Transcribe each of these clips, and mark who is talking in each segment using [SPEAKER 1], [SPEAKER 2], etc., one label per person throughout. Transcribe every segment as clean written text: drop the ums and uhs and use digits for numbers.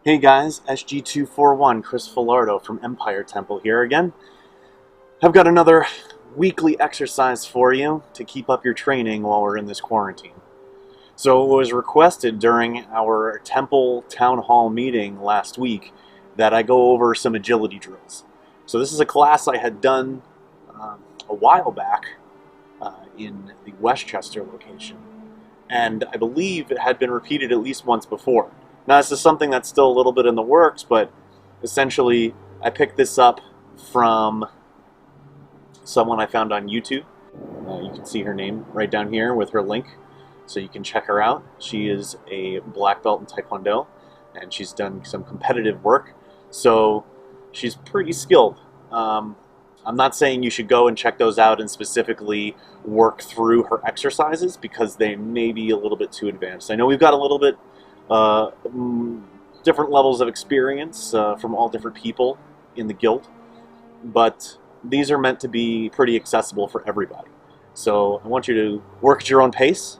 [SPEAKER 1] Hey guys, SG241, Chris Filardo from Empire Temple here again. I've got another weekly exercise for you to keep up your training while we're in this quarantine. So it was requested during our Temple Town Hall meeting last week that I go over some agility drills. So this is a class I had done a while back in the Westchester location, and I believe it had been repeated at least once before. Now this is something that's still a little bit in the works, but essentially I picked this up from someone I found on YouTube. You can see her name right down here with her link, so you can check her out. She is a black belt in Taekwondo, and she's done some competitive work, so she's pretty skilled. I'm not saying you should go and check those out and specifically work through her exercises because they may be a little bit too advanced. I know we've got a little bit different levels of experience from all different people in the guild, but these are meant to be pretty accessible for everybody. So I want you to work at your own pace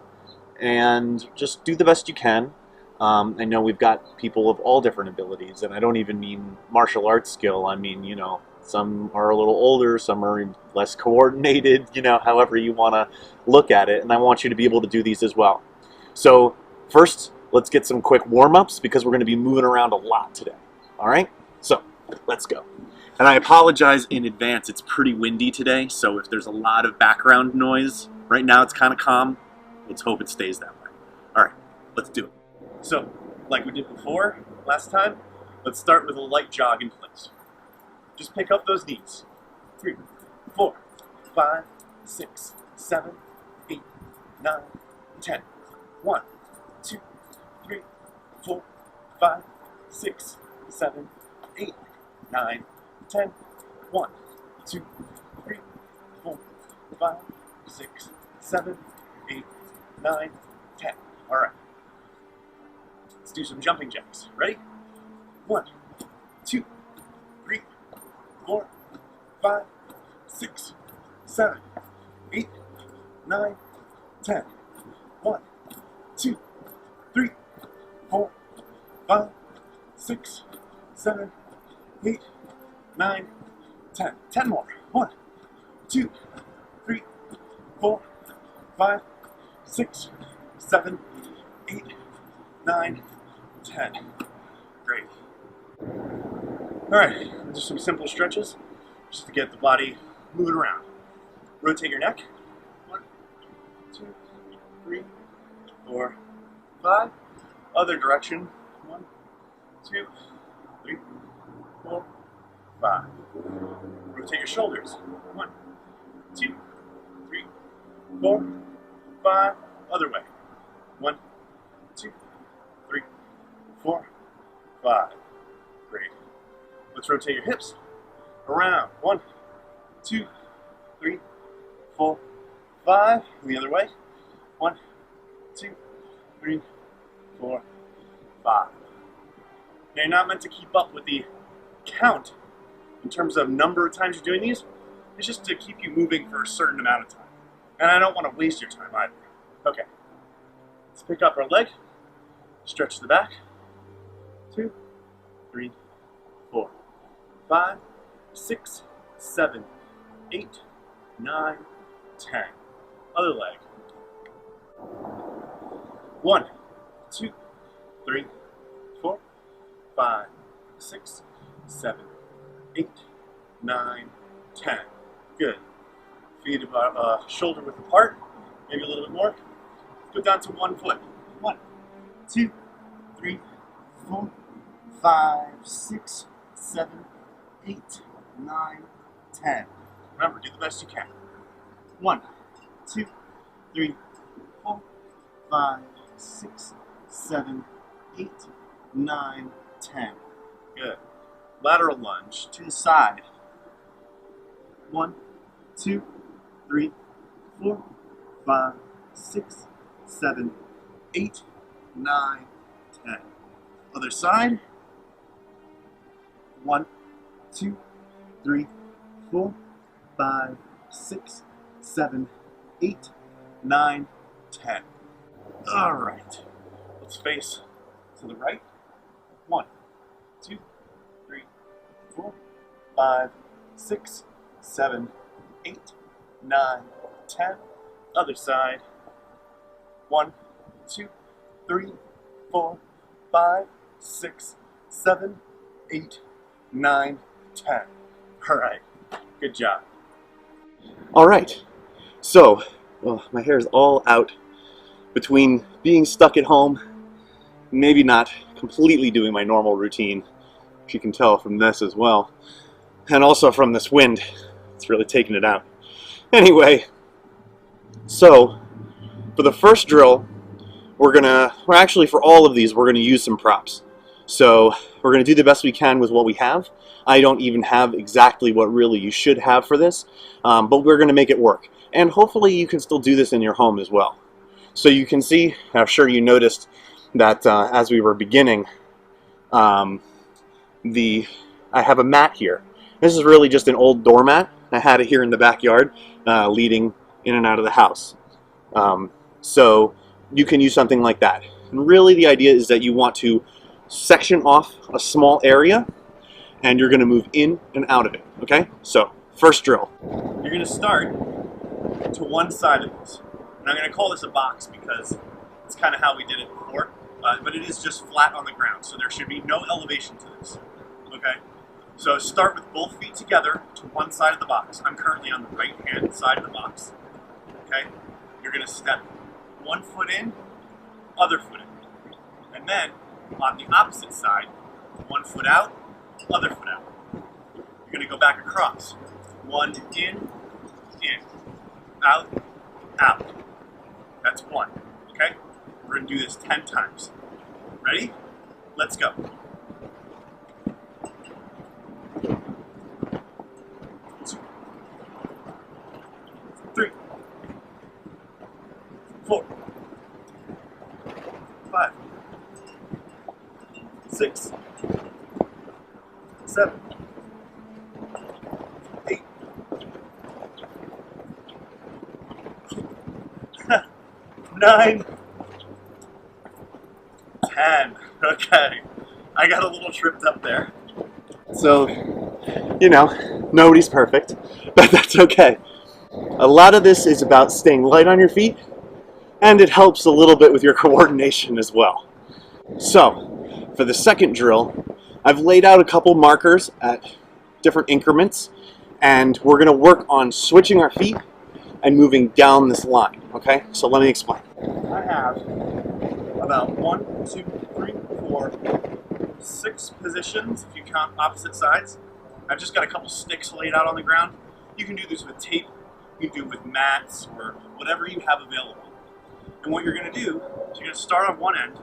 [SPEAKER 1] and just do the best you can. I know we've got people of all different abilities, and I don't even mean martial arts skill. I mean, you know, some are a little older, some are less coordinated, you know, however you want to look at it, and I want you to be able to do these as well. So first, let's get some quick warm-ups because we're going to be moving around a lot today. All right? So let's go. And I apologize in advance. It's pretty windy today, so if there's a lot of background noise, right now it's kind of calm. Let's hope it stays that way. All right, let's do it. So, like we did before, last time, let's start with a light jog in place. Just pick up those knees. 3, 4, 5, 6, 7, 8, 9, 10. 1, 2, 3, 4, 5, 6, 7, 8, 9, 10. 1, 2, 3, 4, 5, 6, 7, 8, 9, 10. All right. Let's do some jumping jacks. Ready? 1, 2, 3, 4, 5, 6, 7, 8, 9, 10. 1, 2, 3, 4, 5, 6, 7, 8, 9, 10. 10 more. 1, 2, 3, 4, 5, 6, 7, 8, 9, 10. Great. All right, just some simple stretches just to get the body moving around. Rotate your neck. 1, 2, 3, 4, 5. Other direction. 1, 2, 3, 4, 5. Rotate your shoulders. 1, 2, 3, 4, 5. Other way. 1, 2, 3, 4, 5. Great. Let's rotate your hips around. 1, 2, 3, 4, 5. And the other way. 1, 2, 3, 4, 5. Now you're not meant to keep up with the count in terms of number of times you're doing these. It's just to keep you moving for a certain amount of time. And I don't want to waste your time either. Okay. Let's pick up our leg. Stretch the back. 2, 3, 4, 5, 6, 7, 8, 9, 10. Other leg. 1, 2, 3, 4, 5, 6, 7, 8, 9, 10. Good. Feet about shoulder width apart. Maybe a little bit more. Go down to 1 foot. 1, 2, 3, 4, 5, 6, 7, 8, 9, 10. Remember, do the best you can. 1, 2, 3, 4, 5, 6, 7, 8, 9, 10. Good. Lateral lunge to the side. 1, 2, 3, 4, 5, 6, 7, 8, 9, 10. Other side. 1, 2, 3, 4, 5, 6, 7, 8, 9, 10. All right. Let's face to the right. 1, 2, 3, 4, 5, 6, 7, 8, 9, 10. Other side. 1, 2, 3, 4, 5, 6, 7, 8, 9, 10. All right, good job. All right, so my hair is all out between being stuck at home, maybe not completely doing my normal routine, which you can tell from this as well, and also from this wind. It's really taking it out. Anyway, so for the first drill, actually for all of these, we're gonna use some props. So we're gonna do the best we can with what we have. I don't even have exactly what really you should have for this, but we're gonna make it work. And hopefully you can still do this in your home as well. So you can see, I'm sure you noticed that as we were beginning, I have a mat here. This is really just an old doormat. I had it here in the backyard, leading in and out of the house. So you can use something like that. And really the idea is that you want to section off a small area and you're going to move in and out of it. Okay, so first drill, you're going to start to one side of this, and I'm going to call this a box because it's kind of how we did it before, but it is just flat on the ground, so there should be no elevation to this. Okay, so start with both feet together to one side of the box. I'm currently on the right hand side of the box. Okay, you're going to step one foot in, other foot in, and then on the opposite side, one foot out, other foot out. You're going to go back across. One in, out, out. That's one. Okay? We're going to do this 10 times. Ready? Let's go. 2, 3, 4, 5, 6, 7, 8, 9, 10. Okay, I got a little tripped up there. So, you know, nobody's perfect, but that's okay. A lot of this is about staying light on your feet, and it helps a little bit with your coordination as well. So, for the second drill, I've laid out a couple markers at different increments, and we're going to work on switching our feet and moving down this line, okay? So let me explain. I have about 1, 2, 3, 4, 6 positions, if you count opposite sides. I've just got a couple sticks laid out on the ground. You can do this with tape, you can do it with mats, or whatever you have available. And what you're going to do is you're going to start on one end,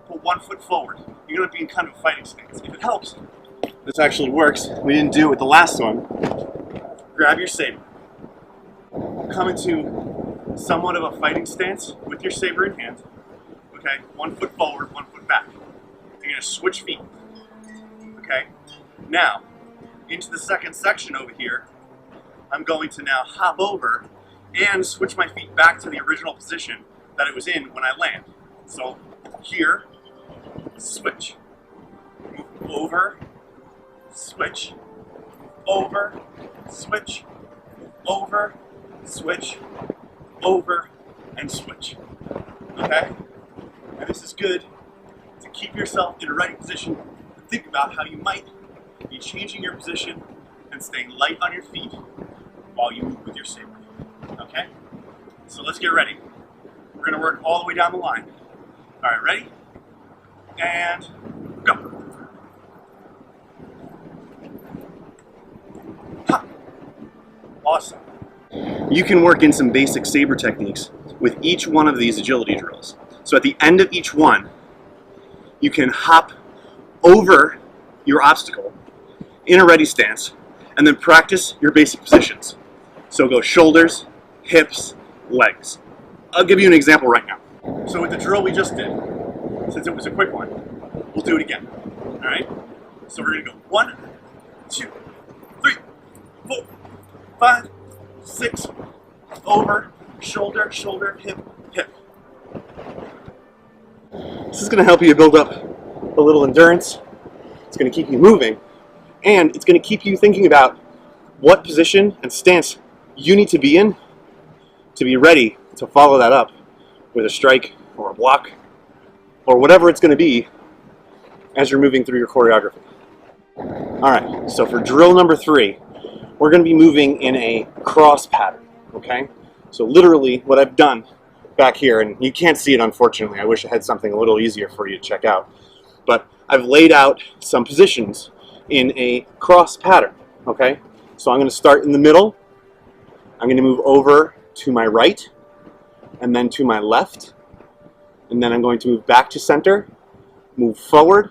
[SPEAKER 1] put 1 foot forward. You're going to be in kind of a fighting stance. If it helps, this actually works. We didn't do it with the last one. Grab your saber. Come into somewhat of a fighting stance with your saber in hand. Okay, 1 foot forward, 1 foot back. You're going to switch feet. Okay, now into the second section over here, I'm going to now hop over and switch my feet back to the original position that it was in when I land. So here, switch, move over, switch, over, switch, over, switch, over, and switch. Okay? And this is good to keep yourself in a running position and think about how you might be changing your position and staying light on your feet while you move with your saber. Okay? So let's get ready. We're going to work all the way down the line. All right, ready? And go. Ha. Awesome. You can work in some basic saber techniques with each one of these agility drills. So at the end of each one, you can hop over your obstacle in a ready stance and then practice your basic positions. So go shoulders, hips, legs. I'll give you an example right now. So with the drill we just did, since it was a quick one, we'll do it again. All right? So we're going to go 1, 2, 3, 4, 5, 6, over, shoulder, shoulder, hip, hip. This is going to help you build up a little endurance. It's going to keep you moving, and it's going to keep you thinking about what position and stance you need to be in to be ready to follow that up with a strike or a block or whatever it's going to be as you're moving through your choreography. All right, so for drill number 3, we're going to be moving in a cross pattern, okay? So literally what I've done back here, and you can't see it unfortunately, I wish I had something a little easier for you to check out, but I've laid out some positions in a cross pattern, okay? So I'm going to start in the middle, I'm going to move over to my right, and then to my left, and then I'm going to move back to center, move forward,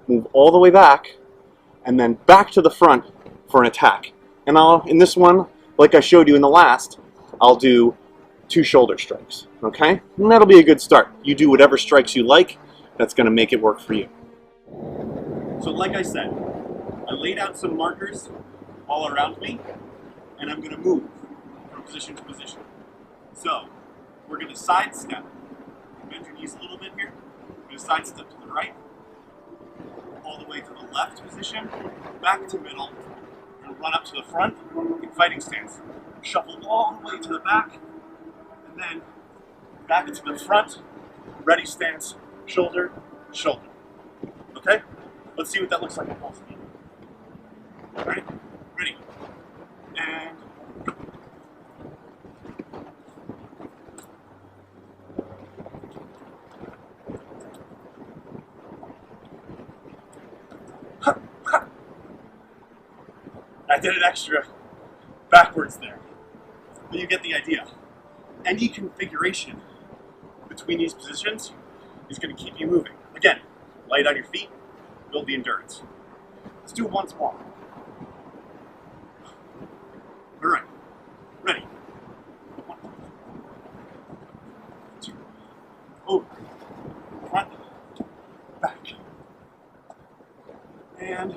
[SPEAKER 1] move all the way back, and then back to the front for an attack. And in this one, like I showed you in the last, I'll do 2 shoulder strikes, okay? And that'll be a good start. You do whatever strikes you like, that's going to make it work for you. So like I said, I laid out some markers all around me, and I'm going to move from position to position. So we're going to sidestep. Bend your knees a little bit here. We're going to sidestep to the right, all the way to the left position, back to middle, and run up to the front in fighting stance. Shuffle all the way to the back, and then back into the front, ready stance, shoulder, shoulder. Okay? Let's see what that looks like in full speed. Ready? Ready. And go. I did an extra backwards there, but you get the idea. Any configuration between these positions is going to keep you moving. Again, light on your feet, build the endurance. Let's do it once more. All right, ready. 1, 2, over, front, back, and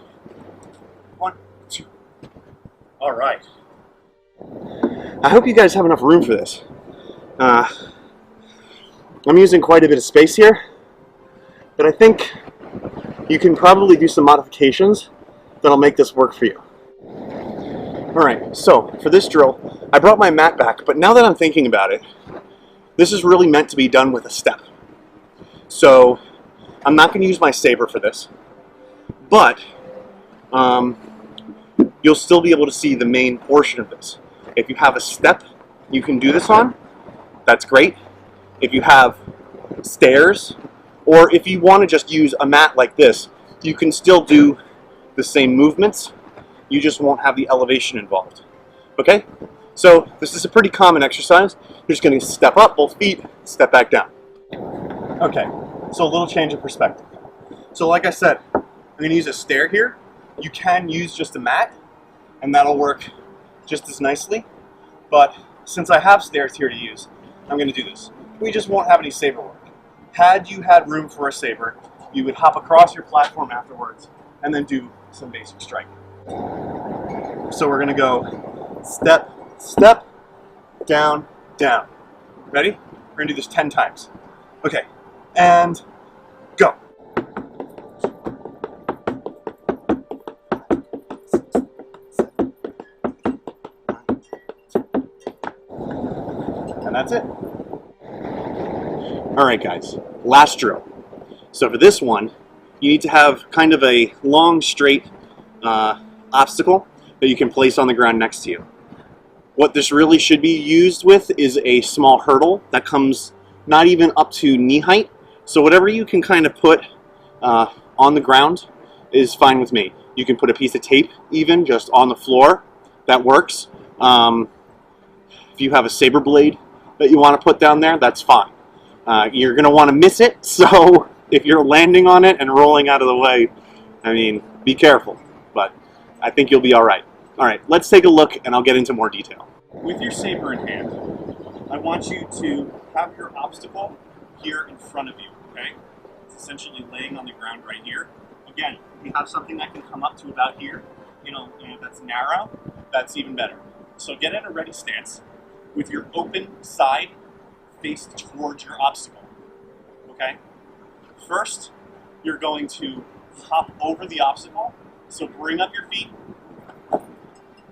[SPEAKER 1] 1, 2. All right. I hope you guys have enough room for this. I'm using quite a bit of space here, but I think you can probably do some modifications that'll make this work for you. Alright, so for this drill, I brought my mat back, but now that I'm thinking about it, this is really meant to be done with a step. So I'm not going to use my Saber for this, but you'll still be able to see the main portion of this. If you have a step you can do this on, that's great. If you have stairs, or if you want to just use a mat like this, you can still do the same movements. You just won't have the elevation involved. Okay? So this is a pretty common exercise. You're just going to step up, both feet, step back down. Okay, so a little change of perspective. So like I said, I'm going to use a stair here. You can use just a mat, and that'll work just as nicely. But since I have stairs here to use, I'm going to do this. We just won't have any Saber work. Had you had room for a Saber, you would hop across your platform afterwards and then do some basic striking. So we're going to go step, step, down, down. Ready? We're going to do this 10 times. Okay, and go. And that's it. Alright guys, last drill. So for this one, you need to have kind of a long, straight obstacle that you can place on the ground next to you. What this really should be used with is a small hurdle that comes not even up to knee height. So whatever you can kind of put on the ground is fine with me. You can put a piece of tape even just on the floor. That works. If you have a saber blade that you want to put down there, that's fine. You're going to want to miss it, so if you're landing on it and rolling out of the way, I mean, be careful, but I think you'll be all right. All right, let's take a look and I'll get into more detail. With your saber in hand, I want you to have your obstacle here in front of you, okay? It's essentially laying on the ground right here. Again, if you have something that can come up to about here, you know that's narrow, that's even better. So get in a ready stance with your open side face towards your obstacle, okay? First, you're going to hop over the obstacle. So bring up your feet,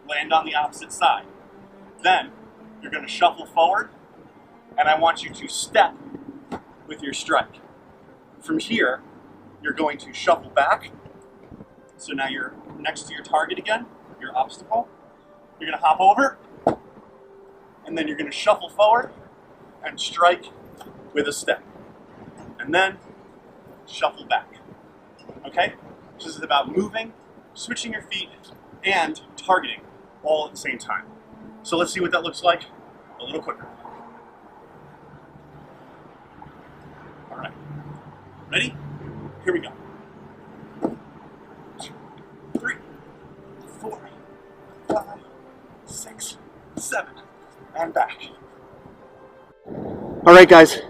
[SPEAKER 1] land on the opposite side. Then you're going to shuffle forward, and I want you to step with your strike. From here, you're going to shuffle back. So now you're next to your target again, your obstacle. You're going to hop over, and then you're going to shuffle forward and strike with a step. And then shuffle back. Okay? This is about moving, switching your feet, and targeting all at the same time. So let's see what that looks like a little quicker. All right. Ready? Here we go. 2, 3, 4, 5, 6, 7, and back. All right, guys.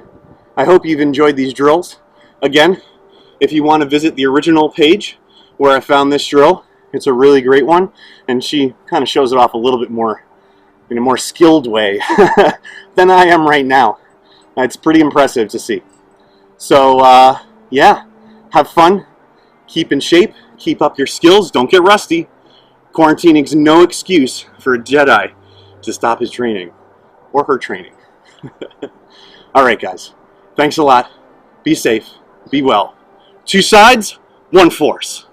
[SPEAKER 1] I hope you've enjoyed these drills. Again, if you want to visit the original page where I found this drill, it's a really great one, and she kind of shows it off a little bit more in a more skilled way than I am right now. It's pretty impressive to see. So yeah, have fun, keep in shape, keep up your skills, don't get rusty. Quarantining's no excuse for a Jedi to stop his training, or her training. Alright guys, thanks a lot, be safe, be well. 2 sides, 1 force.